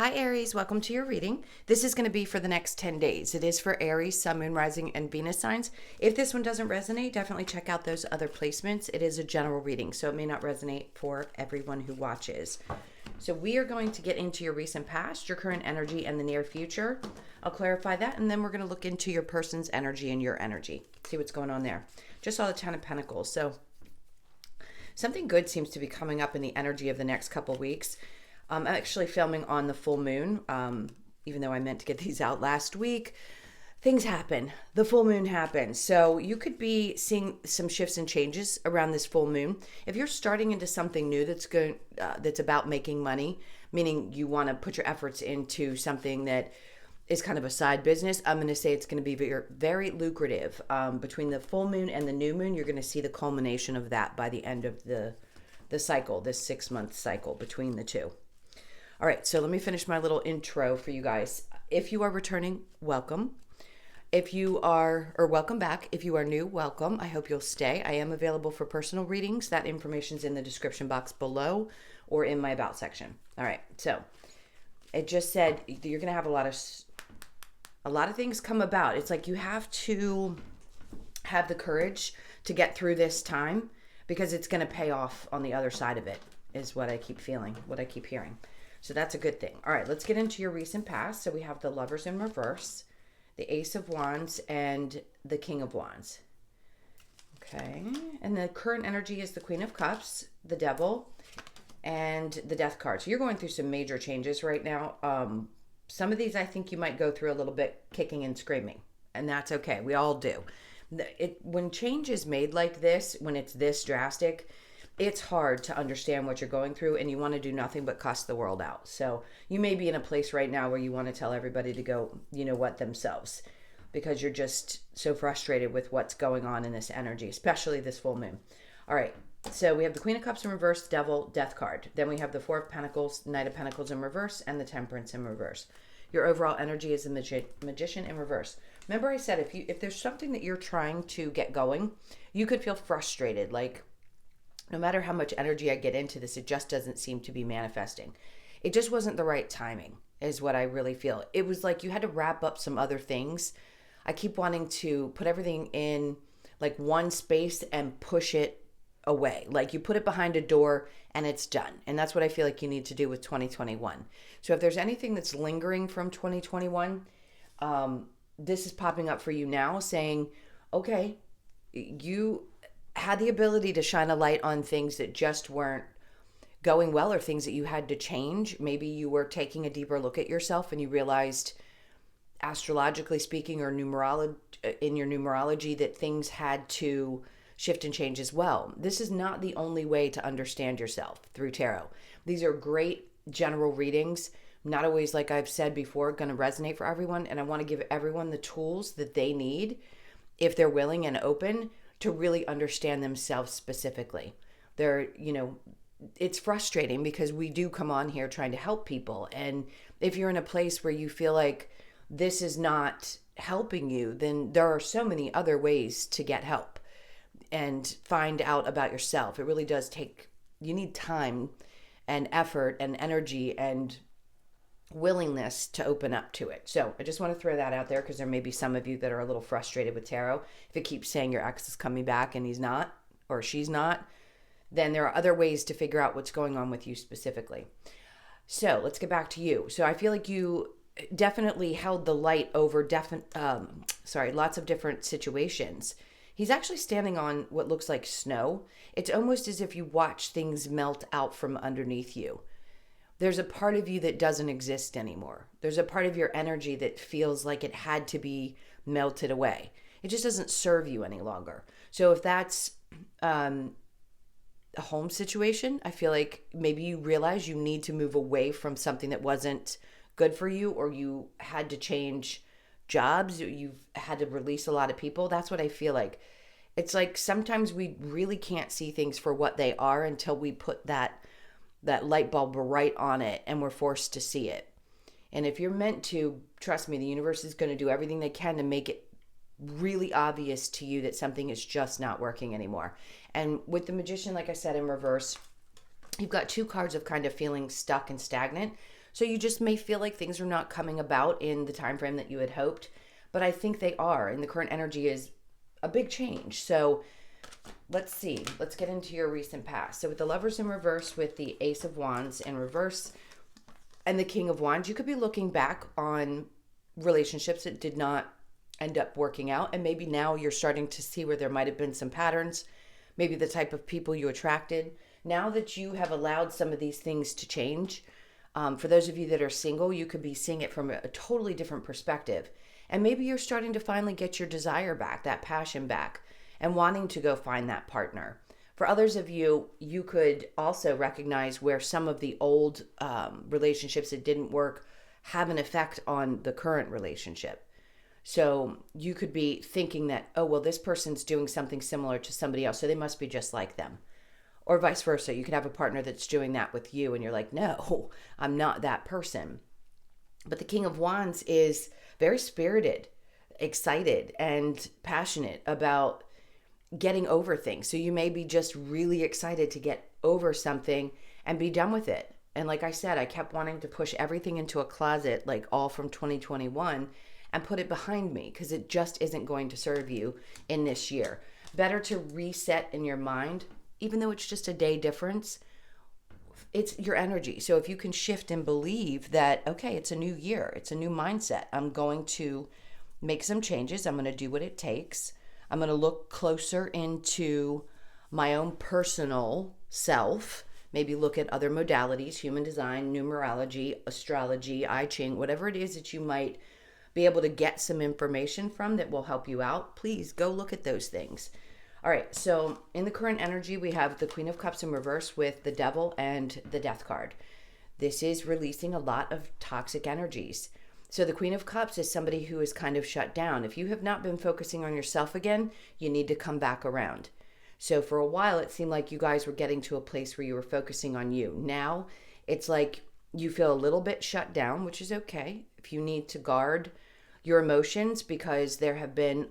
Hi Aries, welcome to your reading. This is going to be for the next 10 days. It is for Aries, Sun, Moon, Rising, and Venus signs. If this one doesn't resonate, definitely check out those other placements. It is a general reading, so it may not resonate for everyone who watches. So we are going to get into your recent past, your current energy, and the near future. I'll clarify that, and then we're going to look into your person's energy and your energy. See what's going on there. Just saw the Ten of Pentacles. So something good seems to be coming up in the energy of the next couple weeks. I'm actually filming on the full moon, even though I meant to get these out last week. Things happen. The full moon happens. So you could be seeing some shifts and changes around this full moon. If you're starting into something new that's about making money, meaning you want to put your efforts into something that is kind of a side business, I'm going to say it's going to be very, very lucrative. Between the full moon and the new moon, you're going to see the culmination of that by the end of the cycle, this 6-month cycle between the two. All right, so let me finish my little intro for you guys. If you are returning, welcome. Welcome back. If you are new, welcome. I hope you'll stay. I am available for personal readings. That information's in the description box below or in my about section. All right, so it just said you're going to have a lot of things come about. It's like you have to have the courage to get through this time because it's going to pay off on the other side of it, is what I keep feeling, what I keep hearing. So that's a good thing. All right, let's get into your recent past. So we have the Lovers in reverse, the Ace of Wands, and the King of Wands. Okay, and the current energy is the Queen of Cups, the Devil, and the Death card. So you're going through some major changes right now. Some of these I think you might go through a little bit kicking and screaming, and that's okay. We all do. When change is made like this, when it's this drastic, it's hard to understand what you're going through and you want to do nothing but cuss the world out. So you may be in a place right now where you want to tell everybody to go, you know what, themselves, because you're just so frustrated with what's going on in this energy, especially this full moon. All right, so we have the Queen of Cups in reverse, Devil, Death card. Then we have the Four of Pentacles, Knight of Pentacles in reverse, and the Temperance in reverse. Your overall energy is the Magician in reverse. Remember I said if there's something that you're trying to get going, you could feel frustrated, like, no matter how much energy I get into this, it just doesn't seem to be manifesting. It just wasn't the right timing, is what I really feel. It was like you had to wrap up some other things. I keep wanting to put everything in like one space and push it away. Like you put it behind a door and it's done. And that's what I feel like you need to do with 2021. So if there's anything that's lingering from 2021, this is popping up for you now saying, okay, you had the ability to shine a light on things that just weren't going well or things that you had to change. Maybe you were taking a deeper look at yourself and you realized, astrologically speaking, or in your numerology, that things had to shift and change as well. This is not the only way to understand yourself through tarot. These are great general readings, not always, like I've said before, going to resonate for everyone. And I want to give everyone the tools that they need, if they're willing and open, to really understand themselves specifically. It's frustrating because we do come on here trying to help people. And if you're in a place where you feel like this is not helping you, then there are so many other ways to get help and find out about yourself. It really does you need time and effort and energy and willingness to open up to it. So I just want to throw that out there because there may be some of you that are a little frustrated with tarot. If it keeps saying your ex is coming back and he's not, or she's not, then there are other ways to figure out what's going on with you specifically. So let's get back to you. So I feel like you definitely held the light over lots of different situations. He's actually standing on what looks like snow. It's almost as if you watch things melt out from underneath you. There's a part of you that doesn't exist anymore. There's a part of your energy that feels like it had to be melted away. It just doesn't serve you any longer. So if that's a home situation, I feel like maybe you realize you need to move away from something that wasn't good for you, or you had to change jobs, you've had to release a lot of people. That's what I feel like. It's like sometimes we really can't see things for what they are until we put that light bulb right on it and we're forced to see it. And if you're meant to, trust me, the universe is going to do everything they can to make it really obvious to you that something is just not working anymore. And with the Magician, like I said, in reverse, you've got two cards of kind of feeling stuck and stagnant. So you just may feel like things are not coming about in the time frame that you had hoped, but I think they are, and the current energy is a big change. So let's see. Let's get into your recent past. So with the Lovers in reverse, with the Ace of Wands in reverse, and the King of Wands, you could be looking back on relationships that did not end up working out, and maybe now you're starting to see where there might have been some patterns, maybe the type of people you attracted. Now that you have allowed some of these things to change, for those of you that are single, you could be seeing it from a totally different perspective. And maybe you're starting to finally get your desire back, that passion back, and wanting to go find that partner. For others of you, you could also recognize where some of the old relationships that didn't work have an effect on the current relationship. So you could be thinking that, oh, well, this person's doing something similar to somebody else, so they must be just like them. Or vice versa. You could have a partner that's doing that with you, and you're like, no, I'm not that person. But the King of Wands is very spirited, excited, and passionate about getting over things. So you may be just really excited to get over something and be done with it. And like I said, I kept wanting to push everything into a closet, like all from 2021, and put it behind me because it just isn't going to serve you in this year. Better to reset in your mind, even though it's just a day difference. It's your energy. So if you can shift and believe that, okay, it's a new year, it's a new mindset. I'm going to make some changes. I'm going to do what it takes. I'm going to look closer into my own personal self, maybe look at other modalities, human design, numerology, astrology, I Ching, whatever it is that you might be able to get some information from that will help you out. Please go look at those things. All right, so in the current energy, we have the Queen of Cups in reverse with the Devil and the Death card. This is releasing a lot of toxic energies. So the Queen of Cups is somebody who is kind of shut down. If you have not been focusing on yourself again, you need to come back around. So for a while, it seemed like you guys were getting to a place where you were focusing on you. Now, it's like you feel a little bit shut down, which is okay. If you need to guard your emotions because there have been,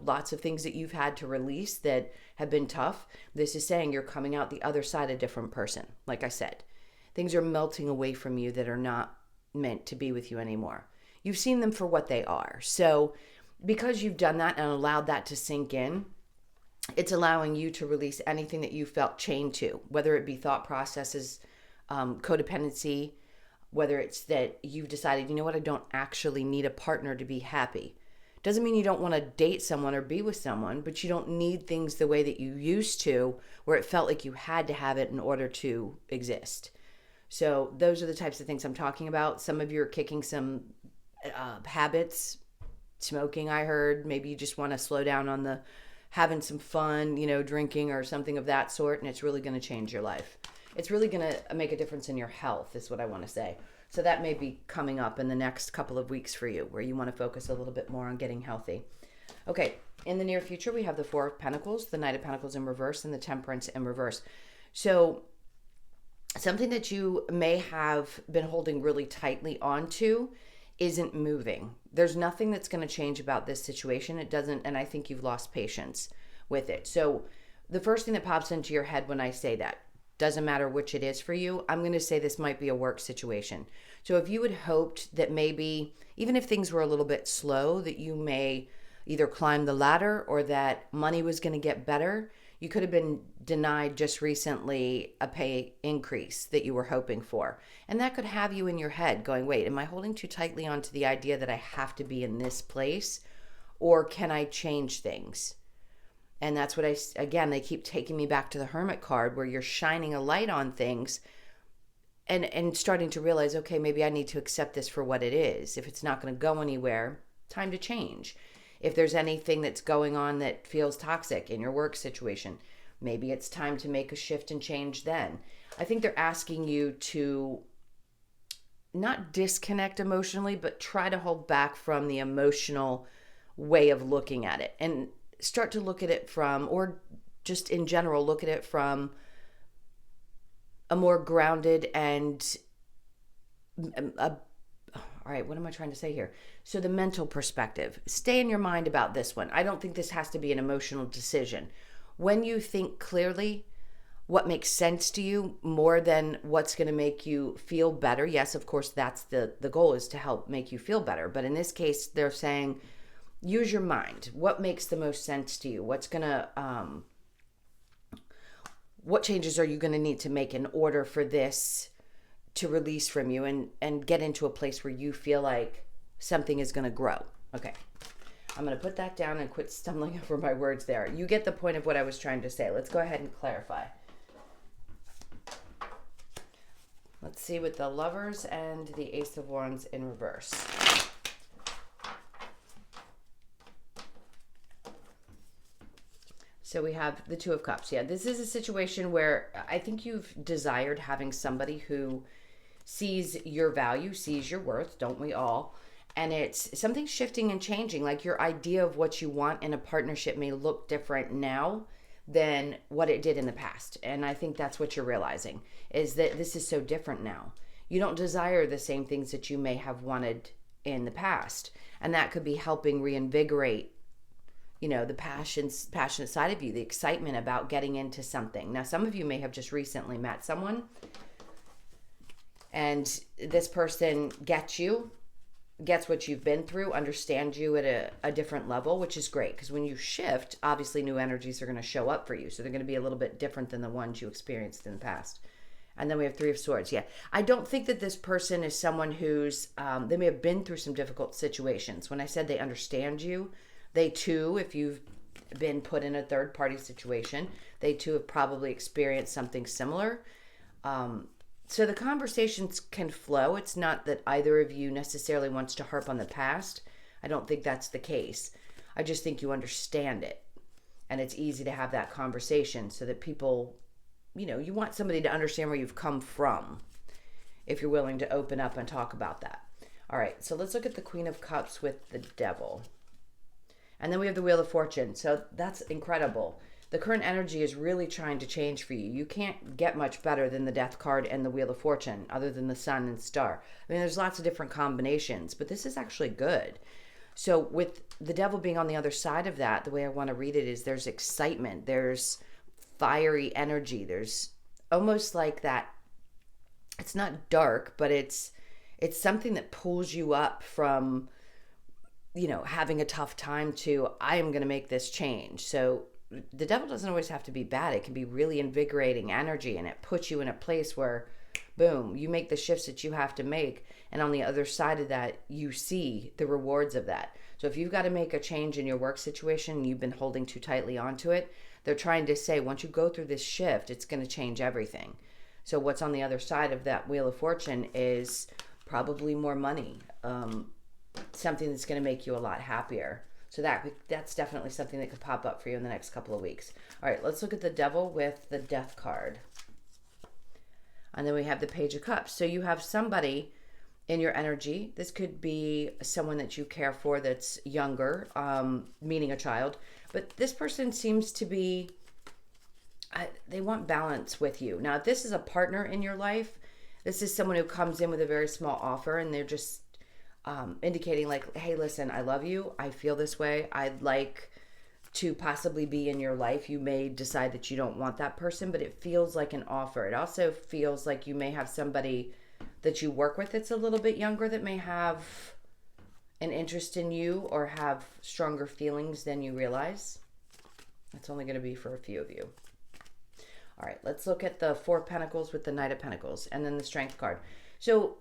lots of things that you've had to release that have been tough. This is saying you're coming out the other side a different person. Like I said, things are melting away from you that are not meant to be with you anymore. You've seen them for what they are. So because you've done that and allowed that to sink in, it's allowing you to release anything that you felt chained to, whether it be thought processes, codependency, whether it's that you've decided, you know what, I don't actually need a partner to be happy. Doesn't mean you don't want to date someone or be with someone, but you don't need things the way that you used to, where it felt like you had to have it in order to exist. So those are the types of things I'm talking about. Some of you are kicking some habits, smoking, I heard. Maybe you just want to slow down on the having some fun, drinking or something of that sort, and it's really going to change your life. It's really going to make a difference in your health, is what I want to say. So that may be coming up in the next couple of weeks for you, where you want to focus a little bit more on getting healthy. Okay, in the near future, we have the Four of Pentacles, the Knight of Pentacles in reverse, and the Temperance in reverse. So something that you may have been holding really tightly onto isn't moving. There's nothing that's going to change about this situation. It doesn't, and I think you've lost patience with it. So the first thing that pops into your head when I say that, doesn't matter which it is for you, I'm going to say this might be a work situation. So if you had hoped that maybe, even if things were a little bit slow, that you may either climb the ladder or that money was going to get better, you could have been denied just recently a pay increase that you were hoping for. And that could have you in your head going, wait, am I holding too tightly onto the idea that I have to be in this place? Or can I change things? And that's what they keep taking me back to the Hermit card, where you're shining a light on things and starting to realize, okay, maybe I need to accept this for what it is. If it's not going to go anywhere, time to change. If there's anything that's going on that feels toxic in your work situation, maybe it's time to make a shift and change then. I think they're asking you to not disconnect emotionally, but try to hold back from the emotional way of looking at it and start to look at it from, or just in general, look at it from a more grounded and all right, what am I trying to say here? So the mental perspective, stay in your mind about this one. I don't think this has to be an emotional decision. When you think clearly, what makes sense to you more than what's going to make you feel better. Yes, of course, that's the goal, is to help make you feel better. But in this case, they're saying, use your mind. What makes the most sense to you? What changes are you going to need to make in order for this to release from you and get into a place where you feel like something is going to grow? Okay. I'm going to put that down and quit stumbling over my words there. You get the point of what I was trying to say. Let's go ahead and clarify. Let's see with the Lovers and the Ace of Wands in reverse. So we have the Two of Cups. Yeah, this is a situation where I think you've desired having somebody who sees your value, sees your worth, don't we all? And it's something shifting and changing. Like, your idea of what you want in a partnership may look different now than what it did in the past. And I think that's what you're realizing, is that this is so different now. You don't desire the same things that you may have wanted in the past. And that could be helping reinvigorate, the passionate side of you, the excitement about getting into something. Now, some of you may have just recently met someone, and this person gets what you've been through, understands you at a different level, which is great, because when you shift, obviously new energies are going to show up for you. So they're going to be a little bit different than the ones you experienced in the past. And then we have Three of Swords. Yeah, I don't think that this person is someone who's, they may have been through some difficult situations. When I said they understand you, they too, if you've been put in a third party situation, they too have probably experienced something similar. So the conversations can flow. It's not that either of you necessarily wants to harp on the past. I don't think that's the case. I just think you understand it. And it's easy to have that conversation so that people, you want somebody to understand where you've come from if you're willing to open up and talk about that. All right, so let's look at the Queen of Cups with the Devil. And then we have the Wheel of Fortune. So that's incredible. The current energy is really trying to change for you. You can't get much better than the Death card and the Wheel of Fortune, other than the Sun and Star. I mean, there's lots of different combinations, but this is actually good. So with the Devil being on the other side of that, the way I want to read it is there's excitement, there's fiery energy, there's almost like that. It's not dark, but it's something that pulls you up from, having a tough time to, I am going to make this change. So the Devil doesn't always have to be bad. It can be really invigorating energy, and it puts you in a place where, boom, you make the shifts that you have to make. And on the other side of that, you see the rewards of that. So if you've got to make a change in your work situation and you've been holding too tightly onto it, they're trying to say, once you go through this shift, it's going to change everything. So what's on the other side of that Wheel of Fortune is probably more money, something that's going to make you a lot happier. So that's definitely something that could pop up for you in the next couple of weeks. All right, let's look at the Devil with the Death card. And then we have the Page of Cups. So you have somebody in your energy. This could be someone that you care for that's younger, meaning a child. But this person seems to be, they want balance with you. Now, if this is a partner in your life, this is someone who comes in with a very small offer, and they're just indicating like, hey, listen, I love you. I feel this way. I'd like to possibly be in your life. You may decide that you don't want that person, but it feels like an offer. It also feels like you may have somebody that you work with that's a little bit younger that may have an interest in you or have stronger feelings than you realize. It's only going to be for a few of you. All right, let's look at the Four of Pentacles with the Knight of Pentacles and then the Strength card. So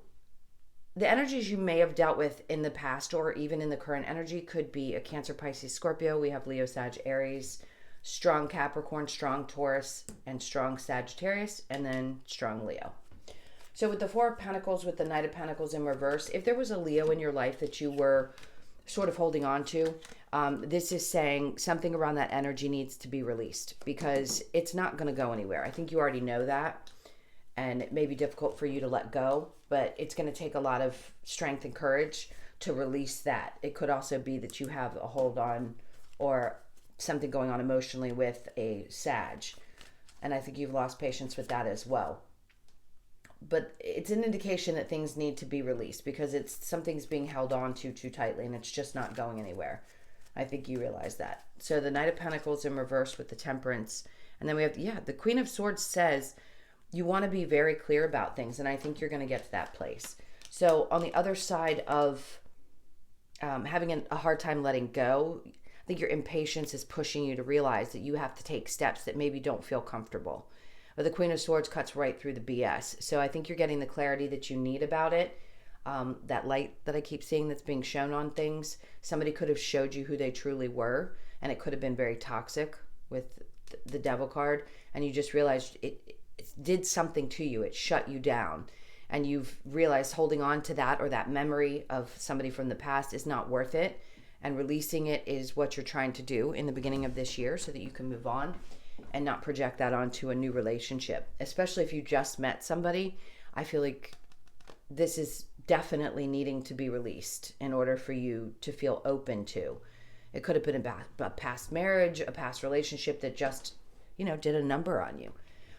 the energies you may have dealt with in the past or even in the current energy could be a Cancer, Pisces, Scorpio. We have Leo, Sag, Aries, strong Capricorn, strong Taurus, and strong Sagittarius, and then strong Leo. So with the Four of Pentacles with the Knight of Pentacles in reverse, if there was a Leo in your life that you were sort of holding on to, this is saying something around that energy needs to be released because it's not going to go anywhere. I think you already know that, and it may be difficult for you to let go, but it's going to take a lot of strength and courage to release that. It could also be that you have a hold on or something going on emotionally with a Sag, and I think you've lost patience with that as well. But it's an indication that things need to be released because something's being held on to too tightly and it's just not going anywhere. I think you realize that. So the Knight of Pentacles in reverse with the Temperance And then we have, the Queen of Swords says you want to be very clear about things. And I think you're going to get to that place. So on the other side of having a hard time letting go, I think your impatience is pushing you to realize that you have to take steps that maybe don't feel comfortable. But the Queen of Swords cuts right through the BS. So I think you're getting the clarity that you need about it. That light that I keep seeing that's being shown on things, somebody could have showed you who they truly were, and it could have been very toxic with the Devil card, and you just realized it did something to you. It shut you down, and you've realized holding on to that or that memory of somebody from the past is not worth it, and releasing it is what you're trying to do in the beginning of this year so that you can move on and not project that onto a new relationship. Especially if you just met somebody, I feel like this is definitely needing to be released in order for you to feel open to. It could have been a past marriage, a past relationship that just, did a number on you.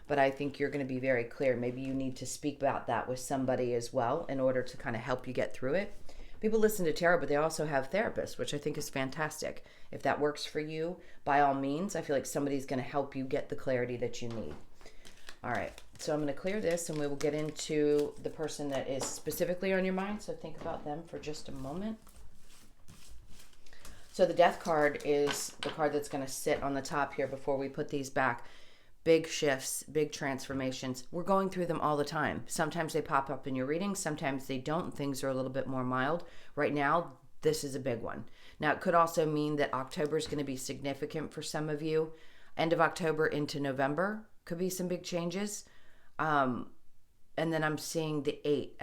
But I think you're going to be very clear. Maybe you need to speak about that with somebody as well in order to kind of help you get through it. People listen to tarot, but they also have therapists, which I think is fantastic. If that works for you, by all means, I feel like somebody's going to help you get the clarity that you need. All right, so I'm going to clear this and we will get into the person that is specifically on your mind. So think about them for just a moment. So the Death card is the card that's going to sit on the top here before we put these back. Big shifts, big transformations. We're going through them all the time. Sometimes they pop up in your readings. Sometimes they don't. Things are a little bit more mild. Right now, this is a big one. Now, it could also mean that October is going to be significant for some of you. End of October into November could be some big changes. And then I'm seeing the 8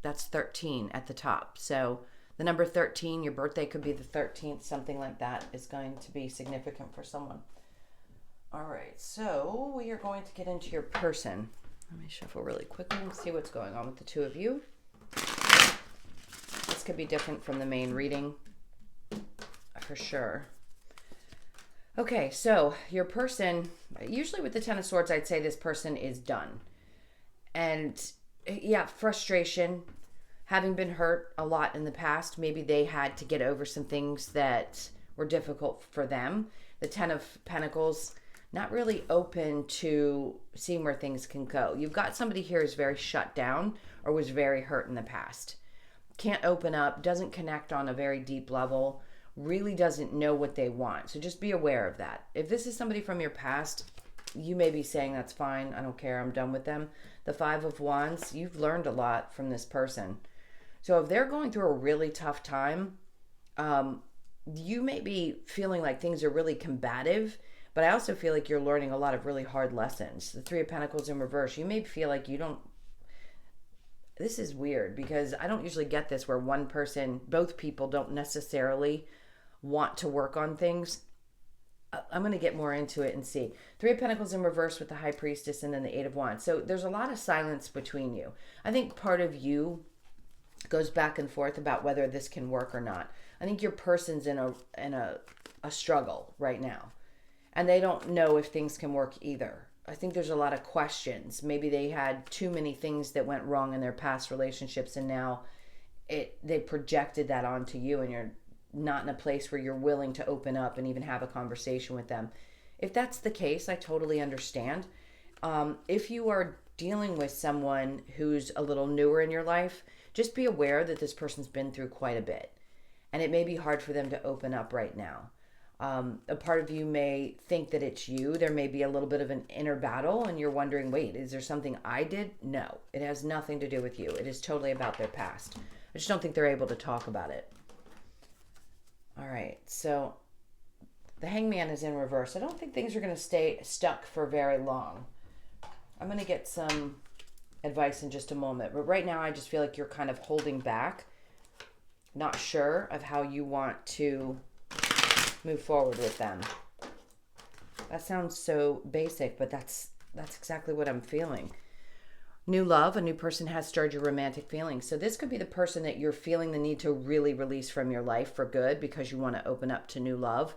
that's 13 at the top. So the number 13, your birthday could be the 13th, something like that is going to be significant for someone. All right, so we are going to get into your person. Let me shuffle really quickly and see what's going on with the two of you. This could be different from the main reading, for sure. Okay, so your person, usually with the Ten of Swords, I'd say this person is done. And frustration, having been hurt a lot in the past, maybe they had to get over some things that were difficult for them. The Ten of Pentacles, not really open to seeing where things can go. You've got somebody here who's very shut down or was very hurt in the past. Can't open up, doesn't connect on a very deep level, really doesn't know what they want. So just be aware of that. If this is somebody from your past, you may be saying, that's fine, I don't care, I'm done with them. The Five of Wands, you've learned a lot from this person. So if they're going through a really tough time, you may be feeling like things are really combative, but I also feel like you're learning a lot of really hard lessons. The Three of Pentacles in reverse, you may feel like you don't... This is weird because I don't usually get this where both people don't necessarily want to work on things. I'm going to get more into it and see. Three of Pentacles in reverse with the High Priestess and then the Eight of Wands. So there's a lot of silence between you. I think part of you goes back and forth about whether this can work or not. I think your person's in a struggle right now. And they don't know if things can work either. I think there's a lot of questions. Maybe they had too many things that went wrong in their past relationships and now they projected that onto you and you're not in a place where you're willing to open up and even have a conversation with them. If that's the case, I totally understand. If you are dealing with someone who's a little newer in your life, just be aware that this person's been through quite a bit. And it may be hard for them to open up right now. A part of you may think that it's you. There may be a little bit of an inner battle and you're wondering, wait, is there something I did? No, it has nothing to do with you. It is totally about their past. I just don't think they're able to talk about it. All right, so the Hangman is in reverse. I don't think things are going to stay stuck for very long. I'm going to get some advice in just a moment. But right now I just feel like you're kind of holding back, not sure of how you want to move forward with them. That sounds so basic, but that's exactly what I'm feeling. New love, a new person has stirred your romantic feelings. So this could be the person that you're feeling the need to really release from your life for good because you want to open up to new love.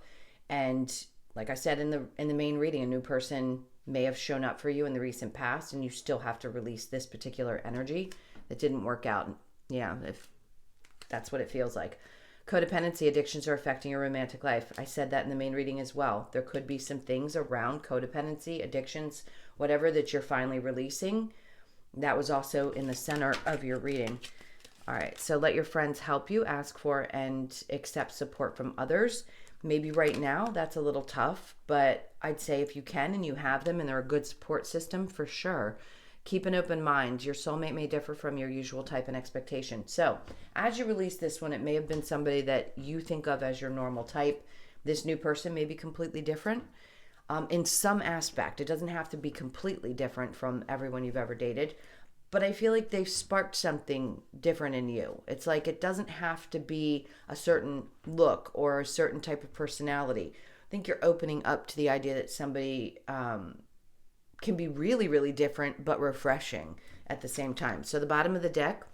And like I said in the main reading, a new person may have shown up for you in the recent past and you still have to release this particular energy that didn't work out. Yeah, if that's what it feels like. Codependency addictions are affecting your romantic life. I said that in the main reading as well. There could be some things around codependency, addictions, whatever that you're finally releasing. That was also in the center of your reading. All right, so let your friends help you, ask for and accept support from others. Maybe right now that's a little tough, but I'd say if you can and you have them and they're a good support system, for sure. Keep an open mind. Your soulmate may differ from your usual type and expectation. So as you release this one, it may have been somebody that you think of as your normal type. This new person may be completely different in some aspect. It doesn't have to be completely different from everyone you've ever dated, but I feel like they've sparked something different in you. It's like it doesn't have to be a certain look or a certain type of personality. I think you're opening up to the idea that somebody can be really, really different, but refreshing at the same time. So the bottom of the deck,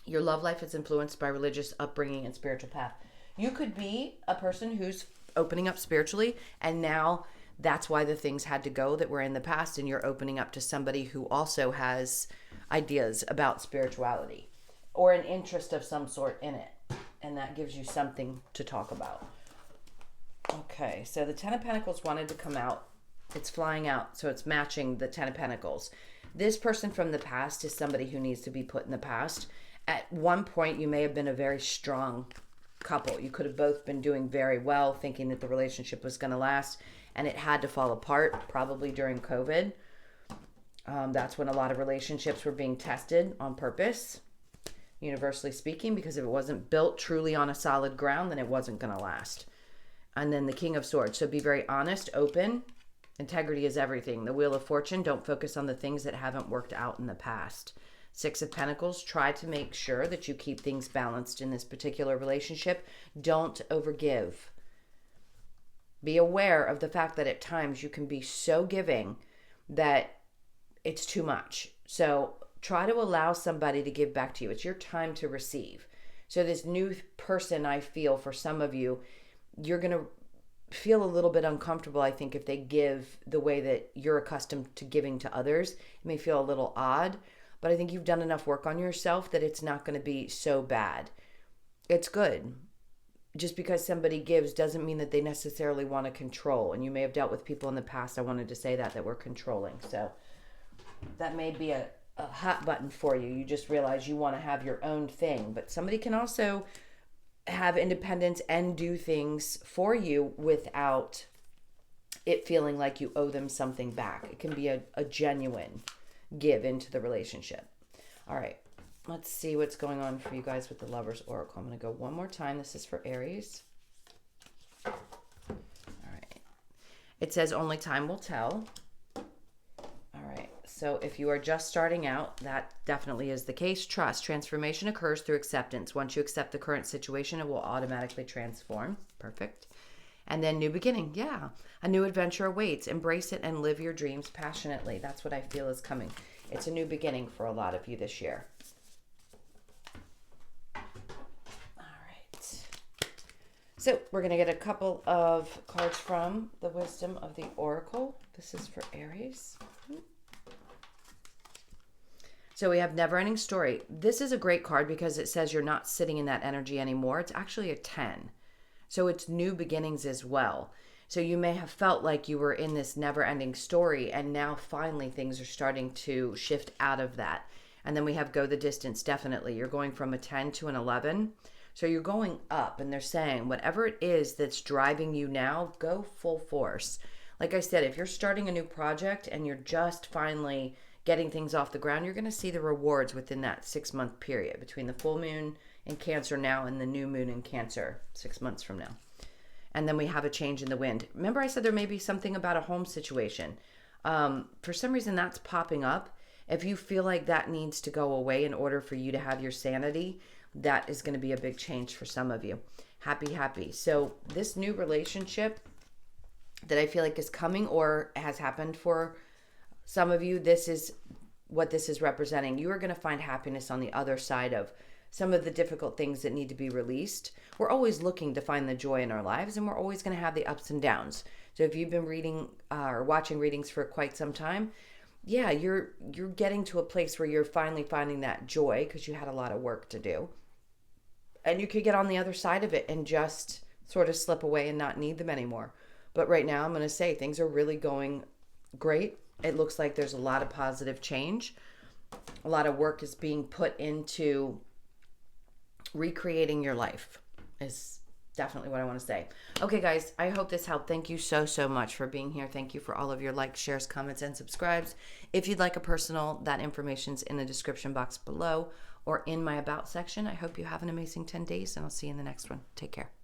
your love life is influenced by religious upbringing and spiritual path. You could be a person who's opening up spiritually, and now that's why the things had to go that were in the past, and you're opening up to somebody who also has ideas about spirituality or an interest of some sort in it, and that gives you something to talk about. Okay, so the Ten of Pentacles wanted to come out. It's flying out, so it's matching the Ten of Pentacles. This person from the past is somebody who needs to be put in the past. At one point, you may have been a very strong couple. You could have both been doing very well, thinking that the relationship was going to last, and it had to fall apart, probably during COVID. That's when a lot of relationships were being tested on purpose, universally speaking, because if it wasn't built truly on a solid ground, then it wasn't going to last. And then the King of Swords. So be very honest, open. Integrity is everything. The Wheel of Fortune, don't focus on the things that haven't worked out in the past. Six of Pentacles, try to make sure that you keep things balanced in this particular relationship. Don't overgive. Be aware of the fact that at times you can be so giving that it's too much. So try to allow somebody to give back to you. It's your time to receive. So this new person, I feel for some of you, you're going to feel a little bit uncomfortable, I think, if they give the way that you're accustomed to giving to others. It may feel a little odd, but I think you've done enough work on yourself that it's not going to be so bad. It's good. Just because somebody gives doesn't mean that they necessarily want to control. And you may have dealt with people in the past, I wanted to say that were controlling. So that may be a hot button for you. You just realize you want to have your own thing. But somebody can also have independence and do things for you without it feeling like you owe them something back. It can be a genuine give into the relationship. All right, let's see what's going on for you guys with the Lover's Oracle. I'm going to go one more time. This is for Aries. All right. It says only time will tell. All right. So if you are just starting out, that definitely is the case. Trust. Transformation occurs through acceptance. Once you accept the current situation, it will automatically transform. Perfect. And then new beginning. Yeah. A new adventure awaits. Embrace it and live your dreams passionately. That's what I feel is coming. It's a new beginning for a lot of you this year. All right. So we're going to get a couple of cards from the Wisdom of the Oracle. This is for Aries. So we have Never Ending Story. This is a great card because it says you're not sitting in that energy anymore. It's actually a 10. So it's new beginnings as well. So you may have felt like you were in this never ending story, and now finally things are starting to shift out of that. And then we have Go the Distance, definitely. You're going from a 10 to an 11. So you're going up, and they're saying whatever it is that's driving you now, go full force. Like I said, if you're starting a new project and you're just finally getting things off the ground, you're going to see the rewards within that 6-month period between the full moon in Cancer now and the new moon in Cancer 6 months from now. And then we have a change in the wind. Remember I said there may be something about a home situation. For some reason that's popping up. If you feel like that needs to go away in order for you to have your sanity, that is going to be a big change for some of you. Happy. So this new relationship that I feel like is coming or has happened for some of you, this is what this is representing. You are going to find happiness on the other side of some of the difficult things that need to be released. We're always looking to find the joy in our lives, and we're always going to have the ups and downs. So if you've been reading or watching readings for quite some time, yeah, you're getting to a place where you're finally finding that joy because you had a lot of work to do. And you could get on the other side of it and just sort of slip away and not need them anymore. But right now, I'm going to say things are really going great. It looks like there's a lot of positive change. A lot of work is being put into recreating your life, is definitely what I want to say. Okay, guys, I hope this helped. Thank you so, so much for being here. Thank you for all of your likes, shares, comments, and subscribes. If you'd like a personal, that information's in the description box below or in my About section. I hope you have an amazing 10 days, and I'll see you in the next one. Take care.